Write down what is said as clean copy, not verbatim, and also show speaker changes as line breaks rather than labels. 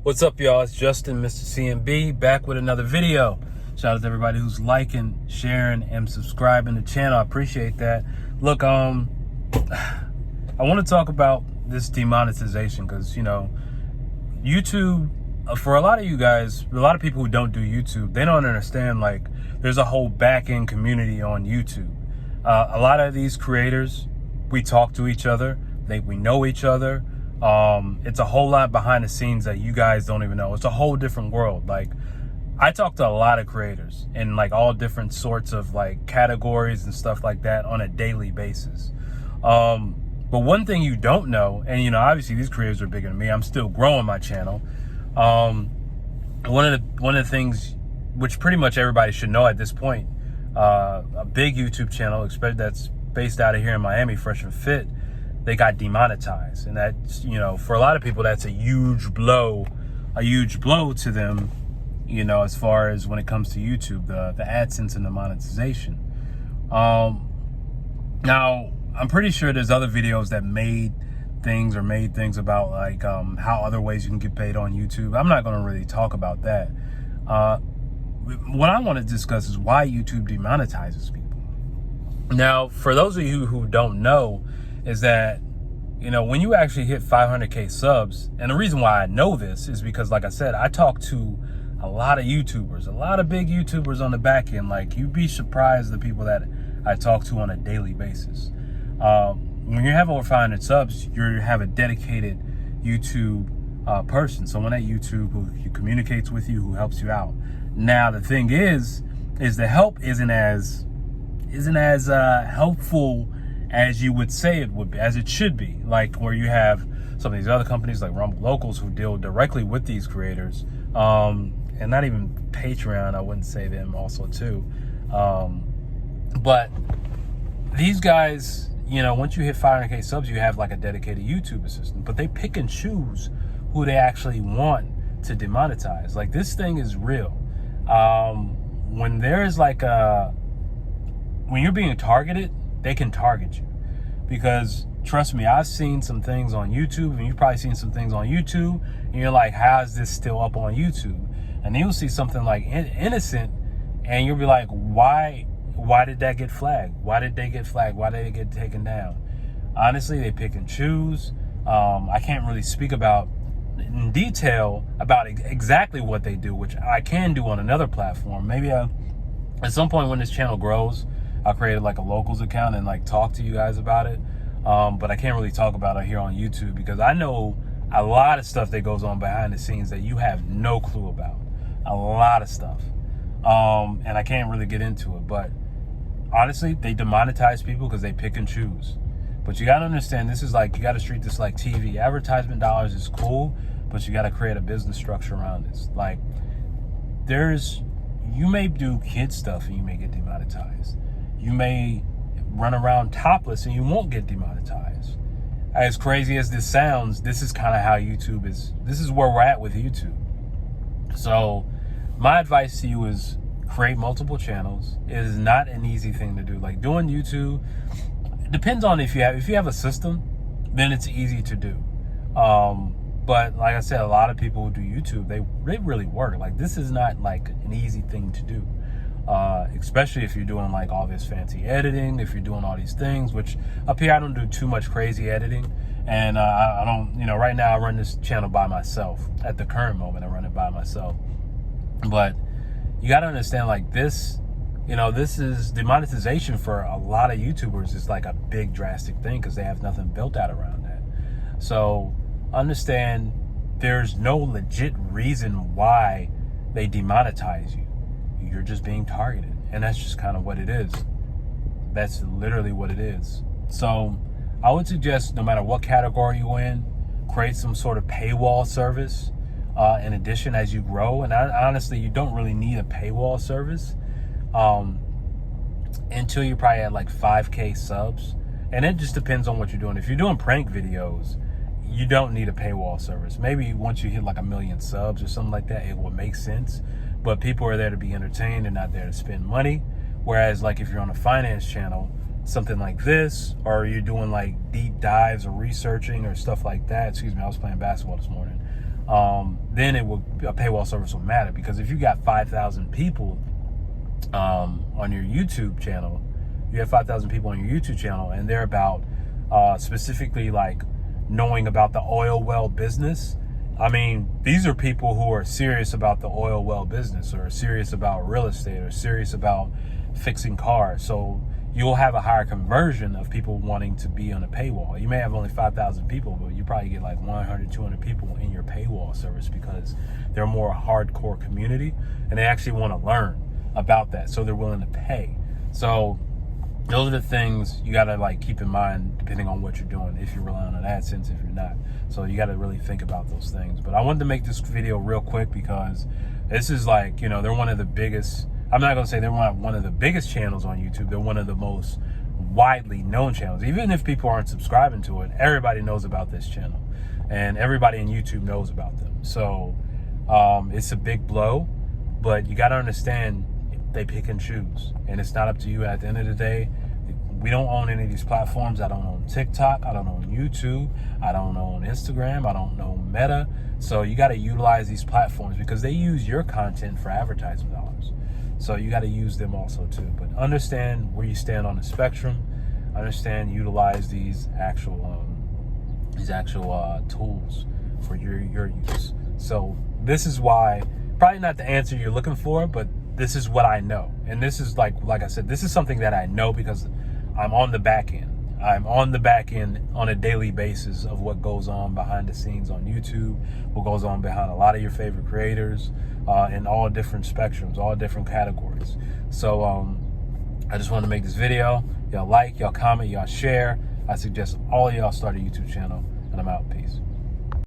What's up, y'all? It's Justin, Mr. CMB, back with another video. Shout out to everybody who's liking, sharing, and subscribing to the channel. I appreciate that. Look, I want to talk about this demonetization because, you know, YouTube, for a lot of you guys, a lot of people who don't do YouTube, they don't understand, like, there's a whole back-end community on YouTube. A lot of these creators, we talk to each other, we know each other. It's a whole lot behind the scenes that you guys don't even know. It's a whole different world. Like, I talk to a lot of creators in like all different sorts of like categories and stuff like that on a daily basis. But one thing you don't know, and you know, obviously these creators are bigger than me. I'm still growing my channel. One of the things which pretty much everybody should know at this point, a big YouTube channel, especially that's based out of here in Miami, Fresh and Fit, they got demonetized. And that's, you know, for a lot of people, that's a huge blow to them, you know, as far as when it comes to YouTube, the AdSense and the monetization. Now, I'm pretty sure there's other videos that made things about like how other ways you can get paid on YouTube. I'm not going to really talk about that. What I want to discuss is why YouTube demonetizes people. Now, for those of you who don't know, is that, you know, when you actually hit 500K subs, and the reason why I know this is because, like I said, I talk to a lot of YouTubers, a lot of big YouTubers on the back end. Like, you'd be surprised the people that I talk to on a daily basis. When you have over 500 subs, you have a dedicated YouTube person, someone at YouTube who communicates with you, who helps you out. Now, the thing is the help isn't as helpful as you would say it would be, as it should be. Like, where you have some of these other companies like Rumble Locals who deal directly with these creators, and not even Patreon, I wouldn't say them also too. But these guys, you know, once you hit 500K subs, you have like a dedicated YouTube assistant, but they pick and choose who they actually want to demonetize. Like, this thing is real. When there's like when you're being targeted, they can target you, because trust me, I've seen some things on YouTube, and you've probably seen some things on YouTube, and you're like, how is this still up on YouTube? And then you'll see something like innocent, and you'll be like, why did that get flagged? Why did they get flagged? Why did it get taken down? Honestly, they pick and choose. I can't really speak about in detail about exactly what they do, which I can do on another platform. Maybe at some point when this channel grows, I'll create like a locals account and like talk to you guys about it. But I can't really talk about it here on YouTube, because I know a lot of stuff that goes on behind the scenes that you have no clue about. A lot of stuff. And I can't really get into it. But honestly, they demonetize people because they pick and choose. But you got to understand, this is like, you got to treat this like TV. Advertisement dollars is cool, but you got to create a business structure around this. Like, you may do kid stuff and you may get demonetized. You may run around topless and you won't get demonetized. As crazy as this sounds, this is kind of how YouTube is. This is where we're at with YouTube. So my advice to you is create multiple channels. It is not an easy thing to do. Like, doing YouTube, it depends on if you have a system, then it's easy to do. But like I said, a lot of people who do YouTube, they really work. Like, this is not like an easy thing to do. Especially if you're doing like all this fancy editing, if you're doing all these things, which up here I don't do too much crazy editing. And I don't, you know, right now I run this channel by myself. At the current moment, I run it by myself. But you got to understand, like, this, you know, this is demonetization for a lot of YouTubers is like a big drastic thing, because they have nothing built out around that. So understand, there's no legit reason why they demonetize you. You're just being targeted, and that's just kind of what it is. That's literally what it is. So I would suggest, no matter what category you're in, create some sort of paywall service in addition as you grow. And honestly, you don't really need a paywall service until you're probably at like 5K subs. And it just depends on what you're doing. If you're doing prank videos, you don't need a paywall service. Maybe once you hit like 1 million subs or something like that, it will make sense. But people are there to be entertained and not there to spend money. Whereas, like, if you're on a finance channel, something like this, or you're doing like deep dives or researching or stuff like that. Excuse me, I was playing basketball this morning. then a paywall service will matter. Because if you got 5,000 people on your YouTube channel, you have 5,000 people on your YouTube channel, and they're about specifically like knowing about the oil well business. I mean, these are people who are serious about the oil well business, or serious about real estate, or serious about fixing cars. So you'll have a higher conversion of people wanting to be on a paywall. You may have only 5,000 people, but you probably get like 100, 200 people in your paywall service, because they're a more hardcore community and they actually want to learn about that. So they're willing to pay. So those are the things you got to like keep in mind, depending on what you're doing, if you're relying on AdSense, if you're not. So you got to really think about those things. But I wanted to make this video real quick because this is like, you know, they're one of the biggest, I'm not going to say they're one of the biggest channels on YouTube. They're one of the most widely known channels. Even if people aren't subscribing to it, everybody knows about this channel. And everybody in YouTube knows about them. So it's a big blow, but you got to understand they pick and choose. And it's not up to you at the end of the day. We don't own any of these platforms. I don't own TikTok. I don't own YouTube. I don't own Instagram. I don't know Meta. So you got to utilize these platforms because they use your content for advertising dollars. So you got to use them also too. But understand where you stand on the spectrum. Understand, utilize these actual tools for your use. So this is why, probably not the answer you're looking for, but this is what I know. And this is like I said, this is something that I know because I'm on the back end. I'm on the back end on a daily basis of what goes on behind the scenes on YouTube, what goes on behind a lot of your favorite creators in all different spectrums, all different categories. So I just wanted to make this video. Y'all like, y'all comment, y'all share. I suggest all of y'all start a YouTube channel, and I'm out. Peace.